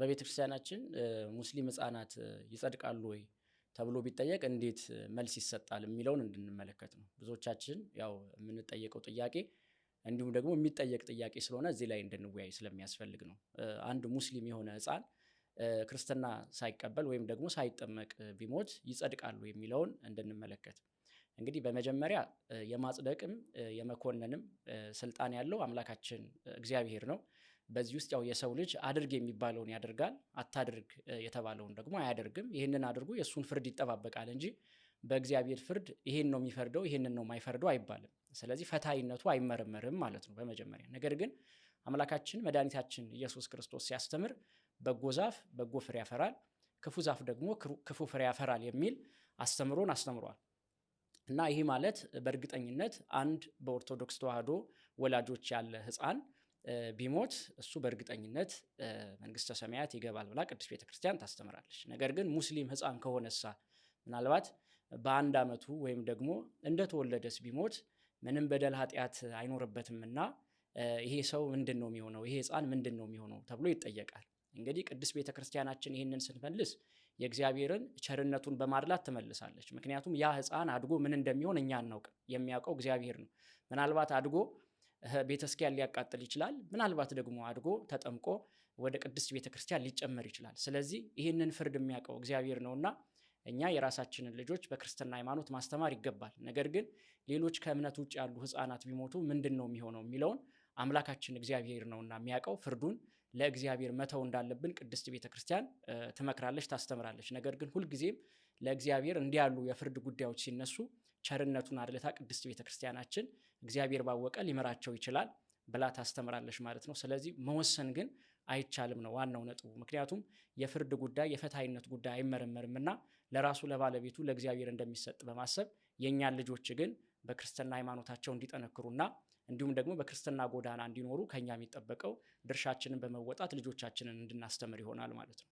በቤተክርስቲያናችን ሙስሊም ህፃናት ይጸድቃሉ ወይ ተብሎ ቢጠየቅ እንዴት መልስ ይሰጣል የሚለውን እንድንመለከት ነው። ብዙዎቻችን ያው የምንጠየቀው ጥያቄ እንዲሁም ደግሞ የሚጠየቅ ጥያቄ ስለሆነ እዚህ ላይ እንድንወያይ ስለሚያስፈልግ ነው። አንድ ሙስሊም የሆነ ህፃን ክርስትና ሳይቀበል ወይም ደግሞ ሳይጠመቅ ቢሞት ይጸድቃሉ የሚለውን እንድንመለከት። እንግዲህ በመጀመሪያ የማጽደቅም የመኮነንም ስልጣን ያለው አምላካችን እግዚአብሔር ነው። በዚህ ውስጥ ያው የሰው ልጅ አድርግ የሚባለውን ያደርጋል፣ አታድርግ የተባለውን ደግሞ አያደርግም። ይህንን አድርጎ የእሱን ፍርድ ይጠባበቃል እንጂ በእግዚአብሔር ፍርድ ይሄን ነው የሚፈርደው ይሄንን ነው የማይፈርደው አይባልም። ስለዚህ ፈታይነቱ አይመረመርም ማለት ነው በመጀመሪያ። ነገር ግን አምላካችን መድኃኒታችን ኢየሱስ ክርስቶስ ሲያስተምር በጎ ዛፍ በጎ ፍሬ ያፈራል፣ ክፉ ዛፍ ደግሞ ክፉ ፍሬ ያፈራል የሚል አስተምሮን አስተምሯል። እና ይህ ማለት በእርግጠኝነት አንድ በኦርቶዶክስ ተዋህዶ ወላጆች ያለ ህፃን ቢሞት እሱ በእርግጠኝነት መንግስተ ሰማያት ይገባል ብላ ቅድስት ቤተክርስቲያን ታስተምራለች። ነገር ግን ሙስሊም ህፃን ከሆነሳ ምናልባት በአንድ ዓመቱ ወይም ደግሞ እንደተወለደስ ቢሞት ምንም በደል ኃጢአት አይኖርበትምና ይሄ ሰው ምንድን ነው የሚሆነው? ይሄ ህፃን ምንድን ነው የሚሆነው ተብሎ ይጠየቃል። እንግዲህ ቅድስት ቤተክርስቲያናችን ይህንን ስንመልስ የእግዚአብሔርን ቸርነቱን በማድላት ትመልሳለች። ምክንያቱም ያ ህፃን አድጎ ምን እንደሚሆን እኛ አናውቅም፣ የሚያውቀው እግዚአብሔር ነው። ምናልባት አድጎ ቤተክርስቲያን ሊያቃጥል ይችላል። ምናልባት ደግሞ አድጎ ተጠምቆ ወደ ቅድስት ቤተክርስቲያን ሊጨመር ይችላል። ስለዚህ ይህንን ፍርድ የሚያውቀው እግዚአብሔር ነውና እኛ የራሳችንን ልጆች በክርስትና ሃይማኖት ማስተማር ይገባል። ነገር ግን ሌሎች ከእምነት ውጭ ያሉ ህፃናት ቢሞቱ ምንድን ነው የሚሆነው የሚለውን አምላካችን እግዚአብሔር ነውና የሚያውቀው፣ ፍርዱን ለእግዚአብሔር መተው እንዳለብን ቅድስት ቤተክርስቲያን ትመክራለች፣ ታስተምራለች። ነገር ግን ሁልጊዜም ለእግዚአብሔር እንዲህ ያሉ የፍርድ ጉዳዮች ሲነሱ ቸርነቱን አድልታ ቅድስት ቤተክርስቲያናችን እግዚአብሔር ባወቀ ሊመራቸው ይችላል ብላ ታስተምራለች ማለት ነው። ስለዚህ መወሰን ግን አይቻልም ነው ዋናው ነጥቡ። ምክንያቱም የፍርድ ጉዳይ የፈታይነት ጉዳይ አይመረመርምና ለራሱ ለባለቤቱ ለእግዚአብሔር እንደሚሰጥ በማሰብ የእኛን ልጆች ግን በክርስትና ሃይማኖታቸው እንዲጠነክሩና እንዲሁም ደግሞ በክርስትና ጎዳና እንዲኖሩ ከኛ የሚጠበቀው ድርሻችንን በመወጣት ልጆቻችንን እንድናስተምር ይሆናል ማለት ነው።